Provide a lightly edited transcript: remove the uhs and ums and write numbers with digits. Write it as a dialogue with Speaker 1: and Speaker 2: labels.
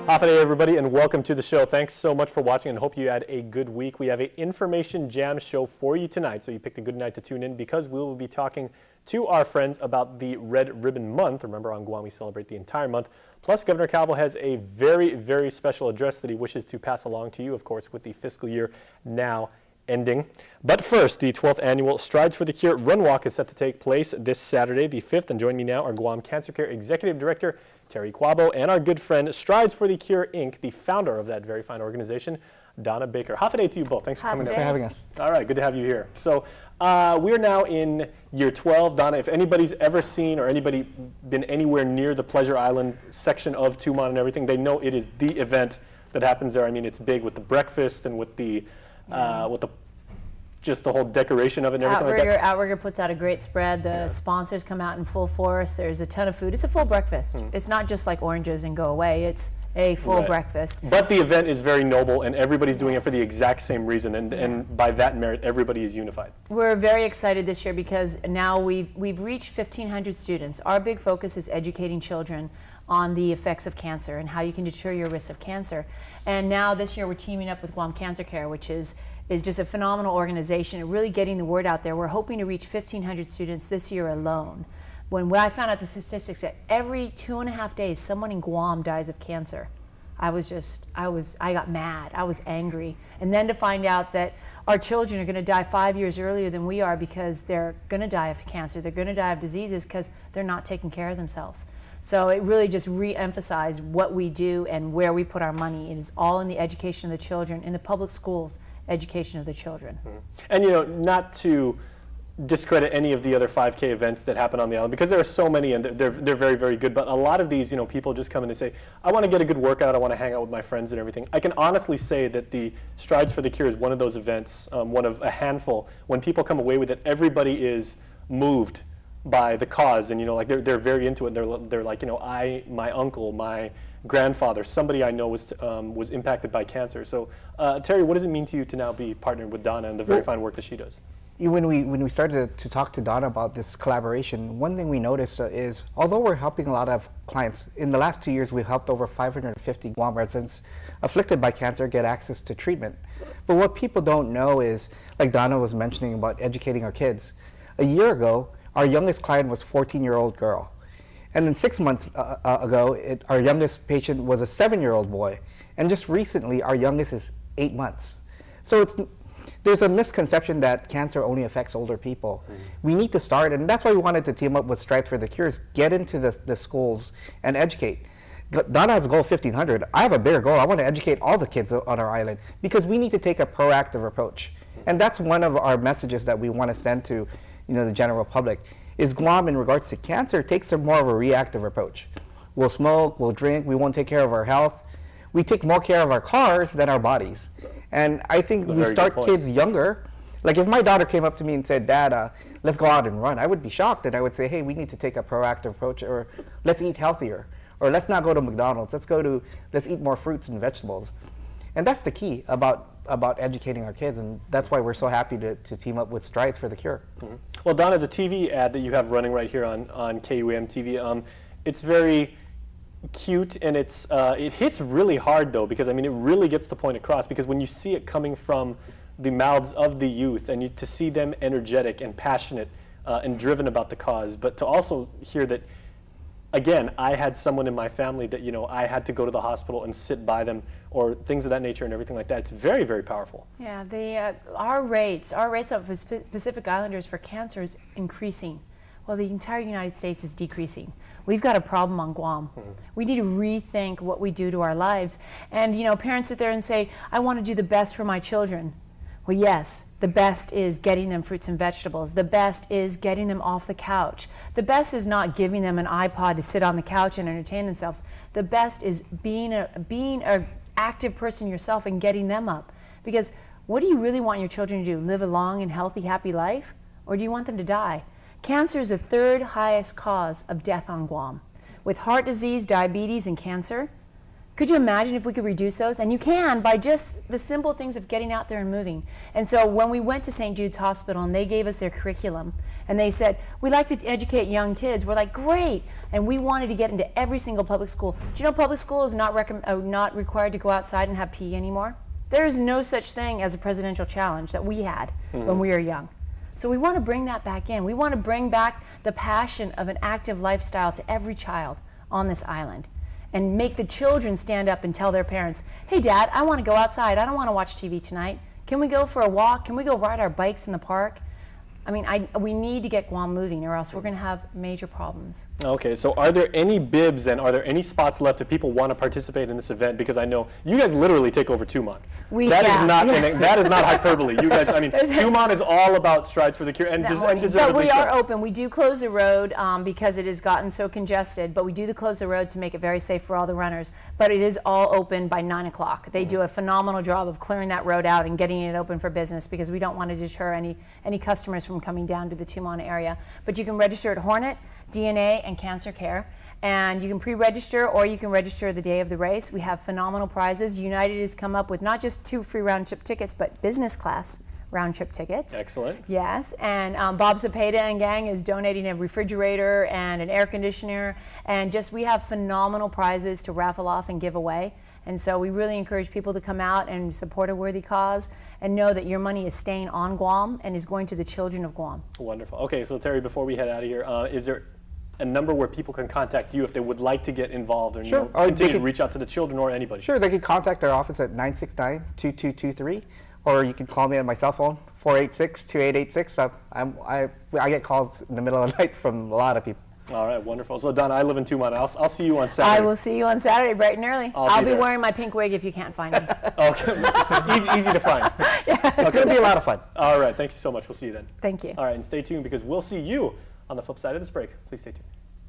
Speaker 1: Hafide, everybody, and welcome to the show. Thanks so much for watching and hope you had a good week. We have an information jam show for you tonight, so you picked a good night to tune in because we will be talking to our friends about the Red Ribbon Month. Remember, on Guam we celebrate the entire month. Plus, Governor Calvo has a very, very special address that he wishes to pass along to you, of course, with the fiscal year now ending. But first, the 12th annual Strides for the Cure Run Walk is set to take place this Saturday, the 5th. And joining me now are Guam Cancer Care Executive Director Terry Quabo and our good friend Strides for the Cure, Inc., the founder of that very fine organization, Donna Baker. Hafide to you both. Thanks for coming down.
Speaker 2: Thanks for having us.
Speaker 1: All right, good to have you here. So we're now in year 12. Donna, if anybody's ever seen or anybody been anywhere near the Pleasure Island section of Tumon and everything, they know it is the event that happens there. I mean, it's big with the breakfast and with the just the whole decoration of it and everything like that.
Speaker 3: Outrigger puts out a great spread. The sponsors come out in full force. There's a ton of food. It's a full breakfast. It's not just like oranges and go away. It's a full breakfast.
Speaker 1: But the event is very noble, and everybody's doing it for the exact same reason, and by that merit, everybody is unified.
Speaker 3: We're very excited this year because now we've reached 1,500 students. Our big focus is educating children on the effects of cancer and how you can deter your risk of cancer. And now this year we're teaming up with Guam Cancer Care, which is just a phenomenal organization and really getting the word out there. We're hoping to reach 1,500 students this year alone. When I found out the statistics that every 2.5 days someone in Guam dies of cancer, I got mad, I was angry. And then to find out that our children are gonna die 5 years earlier than we are because they're gonna die of cancer, they're gonna die of diseases because they're not taking care of themselves. So it really just re-emphasized what we do and where we put our money. It is all in the education of the children, in the public schools, education of the children.
Speaker 1: And you know, not to discredit any of the other 5K events that happen on the island, because there are so many and they're very, very good, but a lot of these, you know, people just come in and say, I want to get a good workout, I want to hang out with my friends and everything. I can honestly say that the Strides for the Cure is one of those events, one of a handful, when people come away with it, everybody is moved by the cause, and you know, like they're very into it. They're like, you know, my uncle, my grandfather, somebody I know was impacted by cancer. So Terry, what does it mean to you to now be partnered with Donna and the very fine work that she does?
Speaker 2: When we started to talk to Donna about this collaboration, one thing we noticed is, although we're helping a lot of clients, in the last 2 years we've helped over 550 Guam residents afflicted by cancer get access to treatment. But what people don't know is, like Donna was mentioning about educating our kids, a year ago our youngest client was a 14-year-old girl. And then 6 months ago, our youngest patient was a 7-year-old boy. And just recently, our youngest is 8 months. So there's a misconception that cancer only affects older people. We need to start, and that's why we wanted to team up with Strides for the Cures, get into the schools and educate. Donna has a goal of 1,500. I have a bigger goal. I want to educate all the kids on our island because we need to take a proactive approach. And that's one of our messages that we want to send to the general public. Is Guam, in regards to cancer, takes more of a reactive approach. We'll smoke, we'll drink, we won't take care of our health. We take more care of our cars than our bodies. And I think we start kids younger. Like if my daughter came up to me and said, Dad, let's go out and run, I would be shocked, and I would say, hey, we need to take a proactive approach, or let's eat healthier, or let's not go to McDonald's, let's eat more fruits and vegetables. And that's the key about educating our kids, and that's why we're so happy to team up with Strides for the Cure.
Speaker 1: Well, Donna, the TV ad that you have running right here on KUAM TV, it's very cute, and it hits really hard though, because I mean it really gets the point across, because when you see it coming from the mouths of the youth, and to see them energetic and passionate and driven about the cause, but to also hear that, again, I had someone in my family that, you know, I had to go to the hospital and sit by them, or things of that nature and everything like that. It's very, very powerful.
Speaker 3: Yeah, our rates of Pacific Islanders for cancer is increasing. Well, the entire United States is decreasing. We've got a problem on Guam. We need to rethink what we do to our lives. And you know, parents sit there and say, I want to do the best for my children. Well, yes, the best is getting them fruits and vegetables. The best is getting them off the couch. The best is not giving them an iPod to sit on the couch and entertain themselves. The best is being a active person yourself and getting them up. Because what do you really want your children to do? Live a long and healthy, happy life? Or do you want them to die? Cancer is the 3rd highest cause of death on Guam. With heart disease, diabetes, and cancer, Could you imagine if we could reduce those? And you can by just the simple things of getting out there and moving. And so when we went to St. Jude's Hospital and they gave us their curriculum and they said, we'd like to educate young kids, we're like, great. And we wanted to get into every single public school. Do you know public school is not required to go outside and have PE anymore? There is no such thing as a presidential challenge that we had when we were young. So we want to bring that back in. We want to bring back the passion of an active lifestyle to every child on this island and make the children stand up and tell their parents, hey, Dad, I want to go outside. I don't want to watch TV tonight. Can we go for a walk? Can we go ride our bikes in the park? I mean, we need to get Guam moving or else we're going to have major problems.
Speaker 1: Okay, so are there any bibs and are there any spots left if people want to participate in this event? Because I know you guys literally take over Tumon. That is not hyperbole. You guys, I mean, Tumon is all about Strides for the Cure, and deservedly
Speaker 3: But we are
Speaker 1: so.
Speaker 3: open. We do close the road because it has gotten so congested, but we do close the road to make it very safe for all the runners. But it is all open by 9 o'clock. They do a phenomenal job of clearing that road out and getting it open for business because we don't want to deter any customers from coming down to the Tumon area. But you can register at Hornet, DNA, and Cancer Care. And you can pre-register or you can register the day of the race. We have phenomenal prizes. United has come up with not just 2 free round-trip tickets, but business class round-trip tickets.
Speaker 1: Excellent.
Speaker 3: Yes, and Bob Zepeda and gang is donating a refrigerator and an air conditioner. And just we have phenomenal prizes to raffle off and give away. And so we really encourage people to come out and support a worthy cause and know that your money is staying on Guam and is going to the children of Guam.
Speaker 1: Wonderful. Okay, so Terry, before we head out of here, is there a number where people can contact you if they would like to get involved or continue to reach out to the children or anybody?
Speaker 2: Sure, they can contact our office at 969-2223, or you can call me on my cell phone, 486-2886. I get calls in the middle of the night from a lot of people.
Speaker 1: All right, wonderful. So, Donna, I live in Tumon. I'll see you on Saturday.
Speaker 3: I will see you on Saturday, bright and early. I'll be
Speaker 1: there.
Speaker 3: wearing my pink wig if you can't find me.
Speaker 1: Okay, easy to find.
Speaker 2: It's going to be a lot of fun.
Speaker 1: All right, thank you so much. We'll see you then.
Speaker 3: Thank you.
Speaker 1: All right, and stay tuned because we'll see you on the flip side of this break. Please stay tuned.